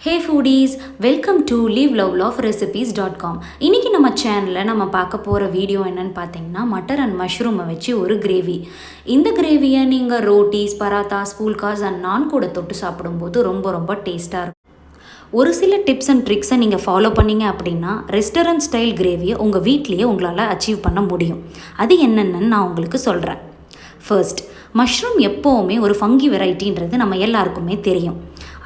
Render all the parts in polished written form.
Hey ஃபூடீஸ், welcome to liveloveloverecipes.com. இன்றைக்கி நம்ம சேனலில் நம்ம பார்க்க போகிற வீடியோ என்னென்னு பார்த்தீங்கன்னா மட்டர் அண்ட் மஷ்ரூமை வச்சு ஒரு கிரேவி. இந்த கிரேவியை நீங்கள் ரோட்டிஸ், பராத்தாஸ், ஃபூல்காஸ் அண்ட் நான் கூட தொட்டு சாப்பிடும்போது ரொம்ப டேஸ்ட்டாக இருக்கும். ஒரு சில டிப்ஸ் அண்ட் ட்ரிக்ஸை நீங்கள் ஃபாலோ பண்ணிங்க அப்படின்னா ரெஸ்டாரண்ட் ஸ்டைல் கிரேவியை உங்கள் வீட்லேயே உங்களால் அச்சீவ் பண்ண முடியும். அது என்னென்னு நான் உங்களுக்கு சொல்கிறேன். ஃபர்ஸ்ட், மஷ்ரூம் எப்போவுமே ஒரு ஃபங்கி வெரைட்டின்றது நம்ம எல்லாருக்குமே தெரியும்.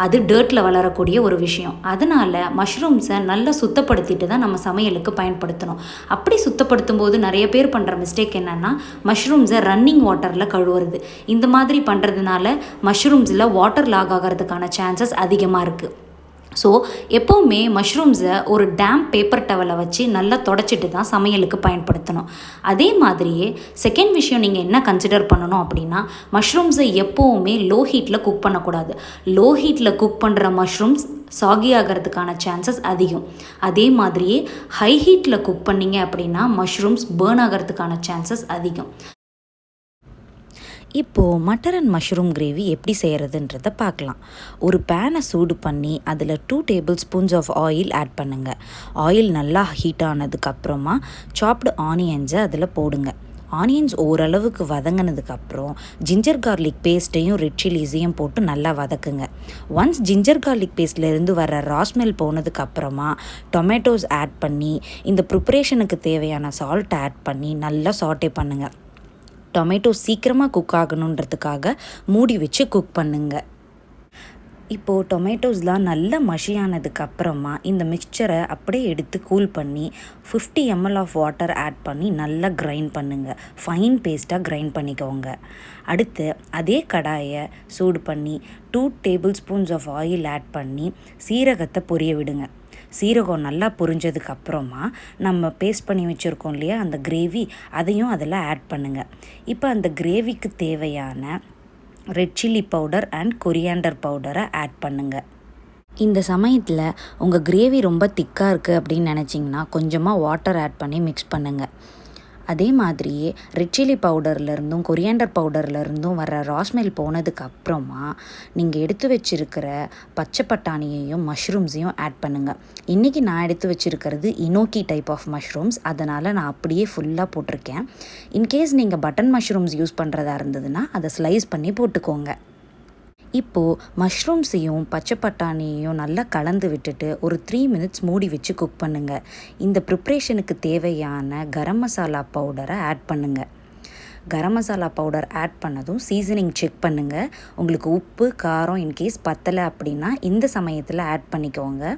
அது டர்ட்டில் வளரக்கூடிய ஒரு விஷயம். அதனால் மஷ்ரூம்ஸை நல்லா சுத்தப்படுத்திட்டு தான் நம்ம சமையலுக்கு பயன்படுத்தணும். அப்படி சுத்தப்படுத்தும் போது நிறைய பேர் பண்ணுற மிஸ்டேக் என்னென்னா மஷ்ரூம்ஸை ரன்னிங் வாட்டரில் கழுவுறது. இந்த மாதிரி பண்ணுறதுனால மஷ்ரூம்ஸில் வாட்டர் லாக் ஆகிறதுக்கான சான்சஸ் அதிகமாக இருக்குது. ஸோ எப்போவுமே மஷ்ரூம்ஸை ஒரு டேம்ப் பேப்பர் டவலை வச்சு நல்லா தொடச்சிட்டு தான் சமையலுக்கு பயன்படுத்தணும். அதே மாதிரியே செகண்ட் விஷயம் நீங்கள் என்ன கன்சிடர் பண்ணணும் அப்படின்னா மஷ்ரூம்ஸை எப்போவுமே லோ ஹீட்டில் குக் பண்ணக்கூடாது. லோ ஹீட்டில் குக் பண்ணுற மஷ்ரூம்ஸ் சாகி ஆகிறதுக்கான சான்சஸ் அதிகம். அதே மாதிரியே ஹை ஹீட்டில் குக் பண்ணிங்க அப்படின்னா மஷ்ரூம்ஸ் பேர்ன் ஆகிறதுக்கான சான்சஸ் அதிகம். இப்போது மட்டர் அண்ட் மஷ்ரூம் கிரேவி எப்படி செய்கிறதுன்றதை பார்க்கலாம். ஒரு பேனை சூடு பண்ணி அதில் 2 tablespoons of oil add பண்ணுங்கள். ஆயில் நல்லா ஹீட் ஆனதுக்கப்புறமா சாப்டு ஆனியன்ஸை அதில் போடுங்க. ஆனியன்ஸ் ஓரளவுக்கு வதங்கினதுக்கப்புறம் ஜிஞ்சர் கார்லிக் பேஸ்ட்டையும் ரெட் சில்லிஸையும் போட்டு நல்லா வதக்குங்க. ஒன்ஸ் ஜிஞ்சர் கார்லிக் பேஸ்ட்லேருந்து வர ராஸ்மெல் போனதுக்கப்புறமா டொமேட்டோஸ் ஆட் பண்ணி இந்த ப்ரிப்ரேஷனுக்கு தேவையான சால்ட் ஆட் பண்ணி நல்லா சாட்டே பண்ணுங்கள். டொமேட்டோ சீக்கிரமாக குக் ஆகணுன்றதுக்காக மூடி வச்சு குக் பண்ணுங்கள். இப்போது டொமேட்டோஸ்லாம் நல்லா மஷியானதுக்கப்புறமா இந்த மிக்சரை அப்படியே எடுத்து கூல் பண்ணி 50 ml ஆஃப் வாட்டர் ஆட் பண்ணி நல்லா கிரைண்ட் பண்ணுங்கள். ஃபைன் பேஸ்ட்டாக கிரைண்ட் பண்ணிக்கோங்க. அடுத்து அதே கடாயை சூடு பண்ணி 2 tablespoons of oil add பண்ணி சீரகத்தை பொரிய விடுங்க. சீரகம் நல்லா பொரிஞ்சதுக்கப்புறமா நம்ம பேஸ்ட் பண்ணி வச்சுருக்கோம் இல்லையா அந்த கிரேவி, அதையும் அதில் ஆட் பண்ணுங்கள். இப்போ அந்த கிரேவிக்கு தேவையான red chilli powder and coriander பவுடரை ஆட் பண்ணுங்கள். இந்த சமயத்தில் உங்கள் கிரேவி ரொம்ப திக்காக இருக்குது அப்படின்னு நினச்சிங்கன்னா கொஞ்சமாக வாட்டர் ஆட் பண்ணி மிக்ஸ் பண்ணுங்கள். அதே மாதிரியே ரெட் சில்லி பவுடர்லேருந்தும் கொரியாண்டர் பவுடர்லேருந்தும் வர ராஸ்மெல் போனதுக்கப்புறமா நீங்கள் எடுத்து வச்சுருக்கிற பச்சை பட்டாணியையும் மஷ்ரூம்ஸையும் ஆட் பண்ணுங்கள். இன்றைக்கி நான் எடுத்து வச்சுருக்கிறது இனோக்கி டைப் ஆஃப் மஷ்ரூம்ஸ், அதனால் நான் அப்படியே ஃபுல்லாக போட்டிருக்கேன். இன்கேஸ் நீங்கள் பட்டன் மஷ்ரூம்ஸ் யூஸ் பண்ணுறதா இருந்ததுன்னா அதை ஸ்லைஸ் பண்ணி போட்டுக்கோங்க. இப்போது மஷ்ரூம்ஸையும் பச்சை பட்டாணியையும் நல்லா கலந்து விட்டுட்டு ஒரு 3 மினிட்ஸ் மூடி வச்சு குக் பண்ணுங்கள். இந்த ப்ரிப்ரேஷனுக்கு தேவையான கரம் மசாலா பவுடரை ஆட் பண்ணுங்கள். கரம் மசாலா பவுடர் ஆட் பண்ணதும் சீசனிங் செக் பண்ணுங்கள். உங்களுக்கு உப்பு காரம் இன்கேஸ் பத்தலை அப்படின்னா இந்த சமயத்தில் ஆட் பண்ணிக்கோங்க.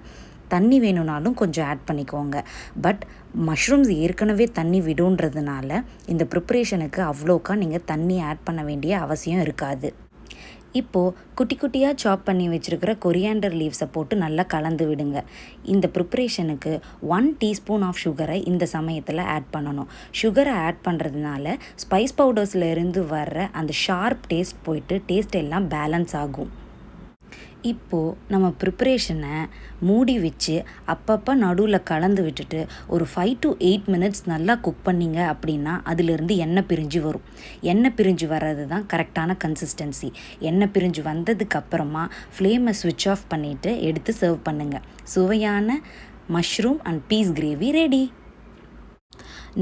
தண்ணி வேணும்னாலும் கொஞ்சம் ஆட் பண்ணிக்கோங்க. பட் மஷ்ரூம்ஸ் ஏற்கனவே தண்ணி விடுன்றதுனால இந்த ப்ரிப்ரேஷனுக்கு அவ்வளோக்கா நீங்கள் தண்ணி ஆட் பண்ண வேண்டிய அவசியம் இருக்காது. இப்போது குட்டி குட்டியாக சாப் பண்ணி வச்சுருக்கிற கொரியாண்டர் லீவ்ஸை போட்டு நல்லா கலந்து விடுங்க. இந்த ப்ரிப்ரேஷனுக்கு 1 டீஸ்பூன் ஆஃப் சுகரை இந்த சமயத்தில் ஆட் பண்ணணும். சுகரை ஆட் பண்ணுறதுனால ஸ்பைஸ் பவுடர்ஸில் இருந்து வர்ற அந்த ஷார்ப் டேஸ்ட் போயிட்டு டேஸ்ட் எல்லாம் பேலன்ஸ் ஆகும். இப்போது நம்ம ப்ரிப்ரேஷனை மூடி வச்சு அப்பப்போ நடுவில் கலந்து விட்டுட்டு ஒரு 5 to 8 மினிட்ஸ் நல்லா குக் பண்ணிங்க அப்படின்னா அதிலிருந்து எண்ணெய் பிரிஞ்சு வரும். எண்ணெய் பிரிஞ்சு வர்றது தான் கரெக்டான கன்சிஸ்டன்சி. எண்ணெய் பிரிஞ்சு வந்ததுக்கப்புறமா ஃப்ளேமை ஸ்விட்ச் ஆஃப் பண்ணிவிட்டு எடுத்து சர்வ் பண்ணுங்கள். சுவையான mushroom and peas gravy ready.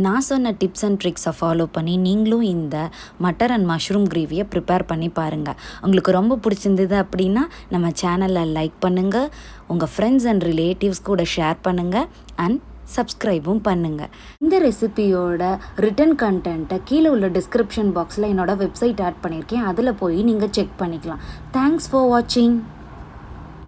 நான் சொன்ன டிப்ஸ் அண்ட் ட்ரிக்ஸை ஃபாலோ பண்ணி நீங்களும் இந்த மட்டர் அண்ட் மஷ்ரூம் கிரேவியை ப்ரிப்பேர் பண்ணி பாருங்கள். உங்களுக்கு ரொம்ப பிடிச்சிருந்தது அப்படின்னா நம்ம சேனலை லைக் பண்ணுங்கள், உங்கள் ஃப்ரெண்ட்ஸ் அண்ட் ரிலேட்டிவ்ஸ் கூட ஷேர் பண்ணுங்கள் அண்ட் சப்ஸ்கிரைபும் பண்ணுங்கள். இந்த ரெசிபியோட ரிட்டன் கண்டென்ட்டை கீழே உள்ள டிஸ்கிரிப்ஷன் பாக்ஸில் என்னோடய வெப்சைட் ஆட் பண்ணியிருக்கேன். அதில் போய் நீங்கள் செக் பண்ணிக்கலாம். தேங்க்ஸ் ஃபார் வாட்சிங்.